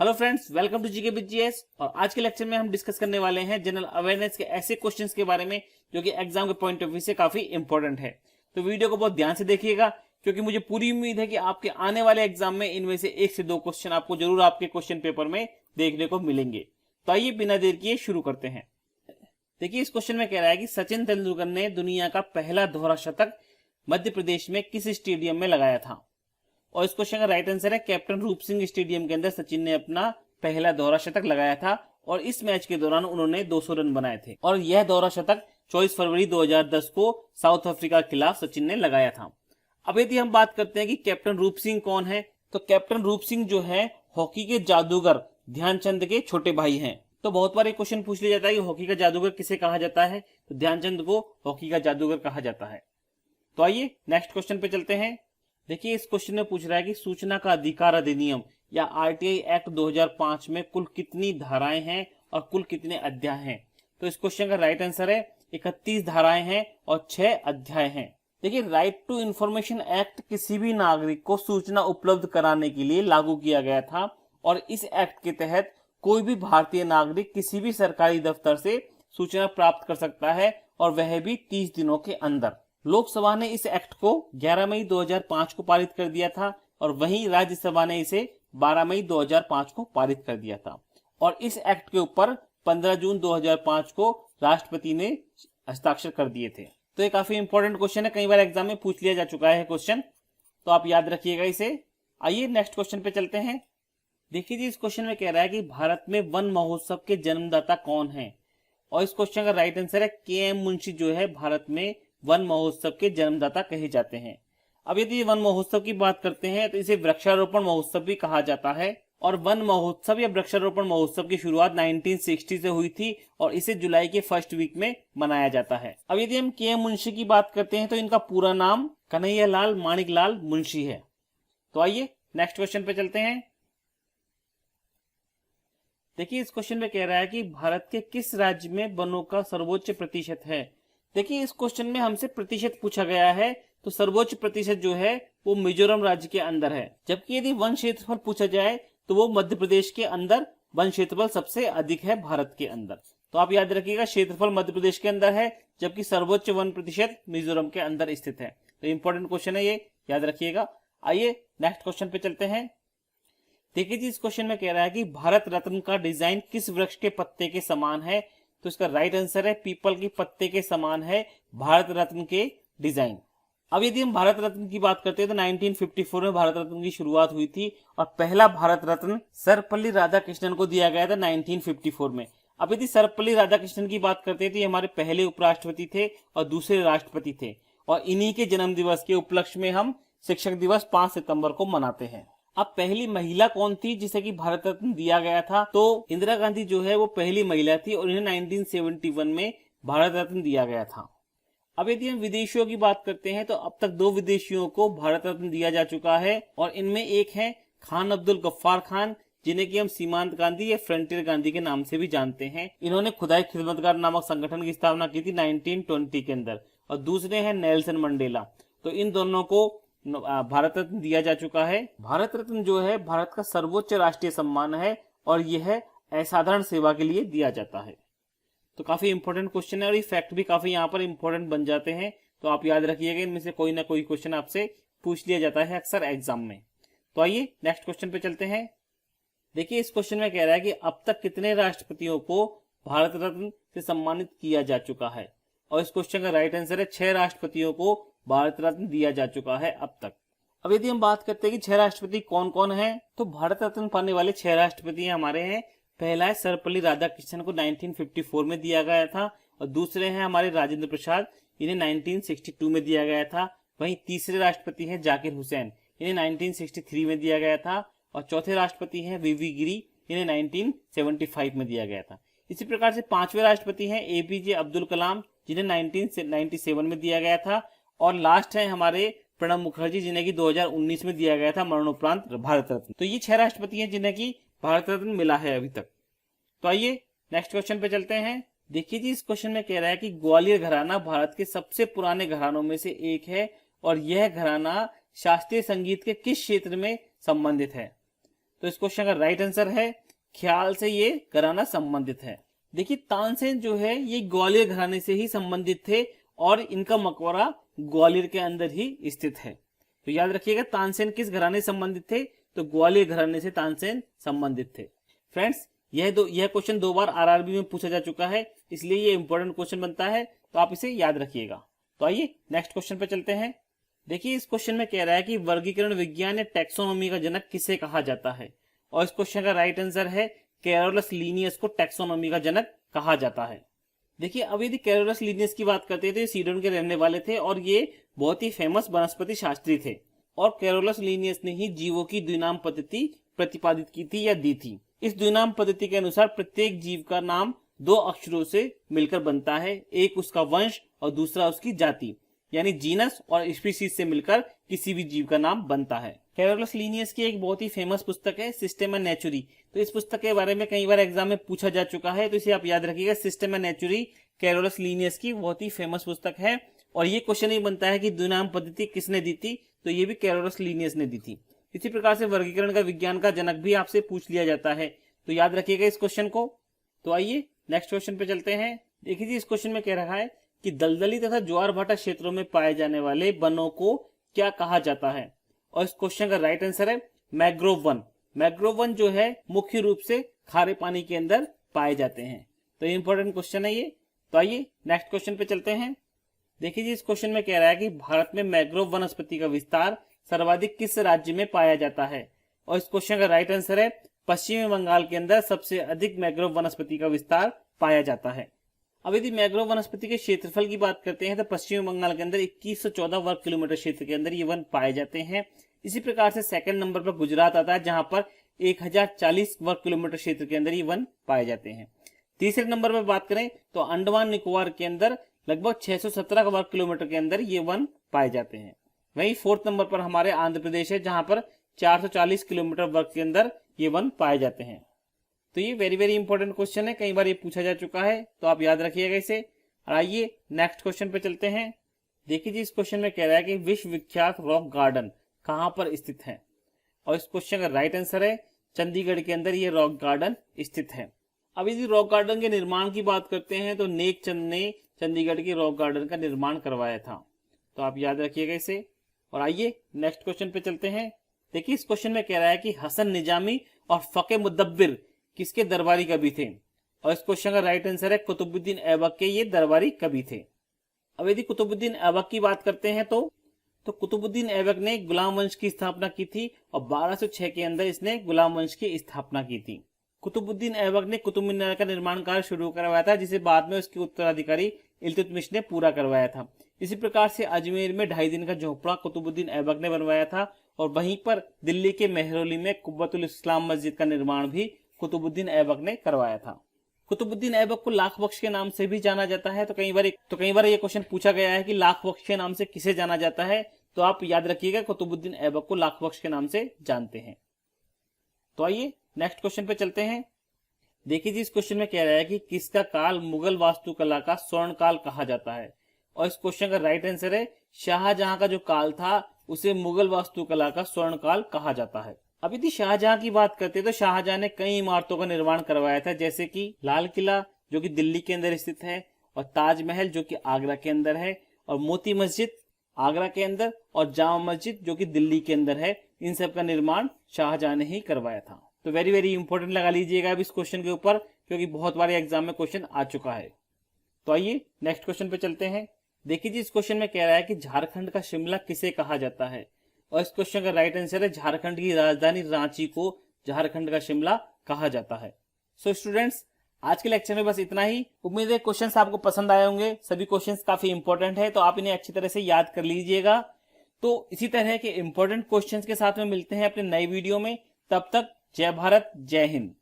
Hello friends, welcome to GK with GS. और आज के लेक्चर में हम डिस्कस करने वाले हैं जनरल अवेयरनेस के ऐसे क्वेश्चंस के बारे में जो कि एग्जाम के पॉइंट ऑफ व्यू से काफी इंपॉर्टेंट है। तो वीडियो को बहुत ध्यान से देखिएगा क्योंकि मुझे पूरी उम्मीद है कि आपके आने वाले एग्जाम में इनमें से 1 से 2 क्वेश्चन आपको जरूर आपके क्वेश्चन पेपर में देखने को मिलेंगे। तो आइए बिना देर किए शुरू करते हैं। देखिए, इस क्वेश्चन में कह रहा है कि सचिन तेंदुलकर ने दुनिया का पहला दोहरा शतक मध्य प्रदेश में किस स्टेडियम में लगाया था। और इस क्वेश्चन का राइट आंसर है कैप्टन रूप सिंह स्टेडियम के अंदर सचिन ने अपना पहला दोहरा शतक लगाया था और इस मैच के दौरान उन्होंने 200 रन बनाए थे। और यह दोहरा शतक 24 फरवरी 2010 को साउथ अफ्रीका के खिलाफ सचिन ने लगाया था। अब यदि हम बात करते हैं कि कैप्टन रूप सिंह कौन है, तो कैप्टन रूप सिंह जो है हॉकी के जादूगर ध्यानचंद के छोटे भाई हैं। तो बहुत बार एक क्वेश्चन पूछ लिया जाता है कि हॉकी का जादूगर किसे कहा जाता है, तो ध्यानचंद को हॉकी का जादूगर कहा जाता है। तो आइए नेक्स्ट क्वेश्चन पे चलते हैं। देखिए, इस क्वेश्चन में पूछ रहा है कि सूचना का अधिकार अधिनियम या आरटीआई एक्ट 2005 में कुल कितनी धाराएं हैं और कुल कितने अध्याय हैं। तो इस क्वेश्चन का राइट आंसर है 31 धाराएं हैं और 6 अध्याय हैं। देखिए, राइट टू इंफॉर्मेशन एक्ट किसी भी नागरिक को सूचना उपलब्ध कराने के लिए लागू किया गया था और इस एक्ट के तहत कोई भी भारतीय नागरिक किसी भी सरकारी दफ्तर से सूचना प्राप्त कर सकता है और वह भी 30 दिनों के अंदर। लोकसभा ने इस एक्ट को 11 मई 2005 को पारित कर दिया था और वहीं राज्यसभा ने इसे 12 मई 2005 को पारित कर दिया था। और इस एक्ट के ऊपर 15 जून 2005 को राष्ट्रपति ने हस्ताक्षर कर दिए थे। तो ये काफी इंपॉर्टेंट क्वेश्चन है, कई बार एग्जाम में पूछ लिया जा चुका है क्वेश्चन, तो आप याद रखिएगा इसे। आइए नेक्स्ट क्वेश्चन पे चलते हैं। देखिए जी, इस क्वेश्चन में कह रहा है कि भारत में वन महोत्सव के जन्मदाता कौन है। और इस क्वेश्चन का राइट आंसर है के.एम. मुंशी जो है भारत में वन महोत्सव के जन्मदाता कहे जाते हैं। अब यदि वन महोत्सव की बात करते हैं तो इसे वृक्षारोपण महोत्सव भी कहा जाता है। और वन महोत्सव या वृक्षारोपण महोत्सव की शुरुआत 1960 से हुई थी और इसे जुलाई के फर्स्ट वीक में मनाया जाता है। अब यदि हम के.एम. मुंशी की बात करते हैं तो इनका पूरा नाम कन्हैयालाल माणिकलाल मुंशी है। तो आइए नेक्स्ट क्वेश्चन पे चलते हैं। देखिए, इस क्वेश्चन में कह रहा है कि भारत के किस राज्य में वनों का सर्वोच्च प्रतिशत है। देखिए, इस क्वेश्चन में हमसे प्रतिशत पूछा गया है, तो सर्वोच्च प्रतिशत जो है वो मिजोरम राज्य के अंदर है। जबकि यदि वन क्षेत्रफल पूछा जाए तो वो मध्य प्रदेश के अंदर वन क्षेत्रफल सबसे अधिक है भारत के अंदर। तो आप याद रखिएगा, क्षेत्रफल मध्य प्रदेश के अंदर है जबकि सर्वोच्च वन प्रतिशत मिजोरम के अंदर स्थित है। तो इंपॉर्टेंट क्वेश्चन है, ये याद रखिएगा। आइए नेक्स्ट क्वेश्चन पे चलते हैं। देखिए जी, इस क्वेश्चन में कह रहा है कि भारत रत्न का डिजाइन किस वृक्ष के पत्ते के समान है। तो इसका राइट आंसर है पीपल के पत्ते के समान है भारत रत्न के डिजाइन। अब यदि हम भारत रत्न की बात करते हैं तो 1954 में भारत रत्न की शुरुआत हुई थी और पहला भारत रत्न सर्वपल्ली राधाकृष्णन को दिया गया था 1954 में। अब यदि सर्वपल्ली राधाकृष्णन की बात करते हैं तो ये हमारे पहले उपराष्ट्रपति थे और दूसरे राष्ट्रपति थे और इन्हीं के जन्म दिवस के उपलक्ष्य में हम शिक्षक दिवस 5 सितंबर को मनाते हैं। अब पहली महिला कौन थी जिसे कि भारत रत्न दिया गया था, तो इंदिरा गांधी जो है वो पहली महिला थी और इन्हें 1971 में भारत रत्न दिया गया था। अब यदि हम विदेशियों की बात करते हैं तो अब तक 2 विदेशियों को भारत रत्न दिया जा चुका है और इनमें एक है खान अब्दुल गफ्फार खान, जिन्हें कि हम सीमांत गांधी या फ्रंटियर गांधी के नाम से भी जानते हैं। इन्होंने खुदाई खिदमतगार नामक संगठन की स्थापना की थी 1920 के अंदर। और दूसरे हैं नेल्सन मंडेला। तो इन दोनों को भारत रत्न दिया जा चुका है। भारत रत्न जो है भारत का सर्वोच्च राष्ट्रीय सम्मान है और यह असाधारण सेवा के लिए दिया जाता है। तो काफी इंपॉर्टेंट क्वेश्चन है और ये फैक्ट भी काफी यहाँ पर इंपॉर्टेंट बन जाते हैं। तो आप याद रखिएगा, इनमें से कोई ना कोई क्वेश्चन आपसे पूछ लिया जाता है अक्सर एग्जाम में। तो आइए नेक्स्ट क्वेश्चन पे चलते हैं। देखिए, इस क्वेश्चन में कह रहा है कि अब तक कितने राष्ट्रपतियों को भारत रत्न से सम्मानित किया जा चुका है। और इस क्वेश्चन का राइट आंसर है 6 राष्ट्रपतियों को भारत रत्न दिया जा चुका है अब तक। अब यदि हम बात करते हैं कि 6 राष्ट्रपति कौन कौन हैं, तो भारत रत्न पाने वाले 6 राष्ट्रपति हमारे हैं। पहला है सर्वपल्ली राधाकृष्णन को 1954 में दिया गया था और दूसरे हैं हमारे राजेंद्र प्रसाद, इन्हें 1962 में दिया गया था। वहीं तीसरे राष्ट्रपति हैं जाकिर हुसैन, इन्हें 1963 में दिया गया था। और चौथे राष्ट्रपति हैं वीवी गिरी, इन्हें 1975 में दिया गया था। इसी प्रकार से 5वें राष्ट्रपति हैं एपीजे अब्दुल कलाम, जिन्हें 1997 में दिया गया था। और लास्ट है हमारे प्रणब मुखर्जी, जिन्हें की 2019 में दिया गया था मरणोपरांत भारत रत्न। तो ये 6 राष्ट्रपति हैं जिन्हें की भारत रत्न मिला है अभी तक। तो आइए नेक्स्ट क्वेश्चन पे चलते हैं। देखिए जी, इस क्वेश्चन में कह रहा है कि ग्वालियर घराना भारत के सबसे पुराने घरानों में से एक है और यह घराना शास्त्रीय संगीत के किस क्षेत्र में संबंधित है। तो इस क्वेश्चन का राइट आंसर है ख्याल से ये घराना संबंधित है। देखिए तानसेन जो है ये ग्वालियर घराने से ही संबंधित थे और इनका मकबरा ग्वालियर के अंदर ही स्थित है। तो याद रखिएगा तानसेन किस घराने से संबंधित थे, तो ग्वालियर घराने से तानसेन संबंधित थे। फ्रेंड्स यह क्वेश्चन 2 बार आरआरबी में पूछा जा चुका है, इसलिए ये इंपॉर्टेंट क्वेश्चन बनता है, तो आप इसे याद रखिएगा। तो आइए नेक्स्ट क्वेश्चन पे चलते हैं। देखिए इस क्वेश्चन में कह रहा है कि वर्गीकरण विज्ञान या टैक्सोनॉमी का जनक किसे कहा जाता है, और इस क्वेश्चन का राइट आंसर है कैरोलस लिनियस को टैक्सोनॉमी का जनक कहा जाता है। देखिए अब यदि कैरोलस लिनियस की बात करते हैं तो ये स्वीडन के रहने वाले थे और ये बहुत ही फेमस वनस्पति शास्त्री थे, और कैरोलस लिनियस ने ही जीवों की द्विनाम पद्धति प्रतिपादित की थी या दी थी। इस द्विनाम पद्धति के अनुसार प्रत्येक जीव का नाम 2 अक्षरों से मिलकर बनता है, एक उसका वंश और दूसरा उसकी जाति, यानी जीनस और स्पीशीज से मिलकर किसी भी जीव का नाम बनता है। कैरोलस लिनियस की एक बहुत ही फेमस पुस्तक है सिस्टेमा नेचुरी, तो इस पुस्तक के बारे में कई बार एग्जाम में पूछा जा चुका है, तो इसे आप याद रखिएगा। सिस्टेमा नेचुरी कैरोलस लिनियस की बहुत ही फेमस पुस्तक है, और ये क्वेश्चन ही बनता है कि द्विनाम पद्धति किसने दी थी, तो ये भी कैरोलस लिनियस ने दी थी। इसी प्रकार से वर्गीकरण का विज्ञान का जनक भी आपसे पूछ लिया जाता है, तो याद रखिएगा इस क्वेश्चन को। तो आइए नेक्स्ट क्वेश्चन पे चलते हैं। देखिए जी इस क्वेश्चन में कह रहा है कि दलदली तथा ज्वार भाटा क्षेत्रों में पाए जाने वाले वनों को क्या कहा जाता है, और इस क्वेश्चन का राइट आंसर है मैंग्रोव वन। मैंग्रोव वन जो है मुख्य रूप से खारे पानी के अंदर पाए जाते हैं, तो ये इंपॉर्टेंट क्वेश्चन है ये। तो आइए नेक्स्ट क्वेश्चन पे चलते हैं। देखिए जी इस क्वेश्चन में कह रहा है कि भारत में मैंग्रोव वनस्पति का विस्तार सर्वाधिक किस राज्य में पाया जाता है, और इस क्वेश्चन का राइट आंसर है पश्चिमी बंगाल के अंदर सबसे अधिक मैंग्रोव वनस्पति का विस्तार पाया जाता है। अब यदि मैंग्रोव वनस्पति के क्षेत्रफल की बात करते हैं तो पश्चिमी बंगाल के अंदर 2114 वर्ग किलोमीटर क्षेत्र के अंदर ये वन पाए जाते हैं। इसी प्रकार से सेकंड नंबर पर गुजरात आता है, जहां पर 1040 वर्ग किलोमीटर क्षेत्र के अंदर ये वन पाए जाते हैं। तीसरे नंबर पर बात करें तो अंडमान निकोबार के अंदर लगभग 617 वर्ग किलोमीटर के अंदर ये वन पाए जाते हैं। वहीं फोर्थ नंबर पर हमारे आंध्र प्रदेश है, जहां पर 440 किलोमीटर वर्ग के अंदर ये वन पाए जाते हैं। तो ये वेरी वेरी इंपॉर्टेंट क्वेश्चन है, कई बार ये पूछा जा चुका है, तो आप याद रखिएगा इसे। और आइए नेक्स्ट क्वेश्चन पे चलते हैं। देखिए जी इस क्वेश्चन में कह रहा है कि विश्व विख्यात रॉक गार्डन कहां पर स्थित है, और इस क्वेश्चन का राइट आंसर है चंडीगढ़ के अंदर ये रॉक गार्डन स्थित है। अब यदि रॉक गार्डन के निर्माण की बात करते हैं तो नेक चंद ने चंडीगढ़ के रॉक गार्डन का निर्माण करवाया था, तो आप याद रखिएगा इसे। और आइए नेक्स्ट क्वेश्चन पे चलते हैं। देखिए इस क्वेश्चन में कह रहा है कि हसन निजामी और फके मुदब्बिर किसके दरबारी कवि थे, और इस क्वेश्चन का राइट आंसर है कुतुबुद्दीन ऐबक के ये दरबारी कवि थे। अब यदि कुतुबुद्दीन ऐबक की बात करते हैं तो कुतुबुद्दीन ऐबक ने गुलाम वंश की स्थापना की थी, और 1206 के अंदर इसने गुलाम वंश की स्थापना की थी। कुतुबुद्दीन ऐबक ने कुतुब मीनार का निर्माण कार्य शुरू करवाया था, जिसे बाद में उसके उत्तराधिकारी इल्तुतमिश ने पूरा करवाया था। इसी प्रकार से अजमेर में 2.5 दिन का झोपड़ा कुतुबुद्दीन ऐबक ने बनवाया था, और वहीं पर दिल्ली के मेहरौली में कुब्बतुल इस्लाम मस्जिद का निर्माण भी कुतुबुद्दीन ऐबक ने करवाया था। कुतुबुद्दीन ऐबक को लाख बख्श के नाम से भी जाना जाता है, तो कई बार ये क्वेश्चन पूछा गया है कि लाख बख्श के नाम से किसे जाना जाता है, तो आप याद रखिएगा कुतुबुद्दीन ऐबक को लाख बख्श के नाम से जानते हैं। तो आइए नेक्स्ट क्वेश्चन पे चलते हैं। देखिए जी इस क्वेश्चन में कह रहा है कि किसका काल मुगल वास्तुकला का स्वर्ण काल कहा जाता है, और इस क्वेश्चन का राइट आंसर है शाहजहां का जो काल था उसे मुगल वास्तुकला का स्वर्ण काल कहा जाता है। अब यदि शाहजहां की बात करते हैं तो शाहजहां ने कई इमारतों का निर्माण करवाया था, जैसे कि लाल किला जो कि दिल्ली के अंदर स्थित है, और ताजमहल जो कि आगरा के अंदर है, और मोती मस्जिद आगरा के अंदर, और जामा मस्जिद जो कि दिल्ली के अंदर है। इन सब का निर्माण शाहजहां ने ही करवाया था। तो वेरी वेरी इंपॉर्टेंट लगा लीजिएगा अब इस क्वेश्चन के ऊपर, क्योंकि बहुत बार एग्जाम में क्वेश्चन आ चुका है। तो आइए नेक्स्ट क्वेश्चन पे चलते हैं। देखिए जी इस क्वेश्चन में कह रहा है कि झारखंड का शिमला किसे कहा जाता है, और इस क्वेश्चन का राइट आंसर है झारखंड की राजधानी रांची को झारखंड का शिमला कहा जाता है। सो स्टूडेंट्स आज के लेक्चर में बस इतना ही। उम्मीद है क्वेश्चंस आपको पसंद आए होंगे, सभी क्वेश्चंस काफी इंपॉर्टेंट है, तो आप इन्हें अच्छी तरह से याद कर लीजिएगा। तो इसी तरह के इंपॉर्टेंट क्वेश्चंस के साथ में मिलते हैं अपने नए वीडियो में। तब तक जय भारत, जय हिंद।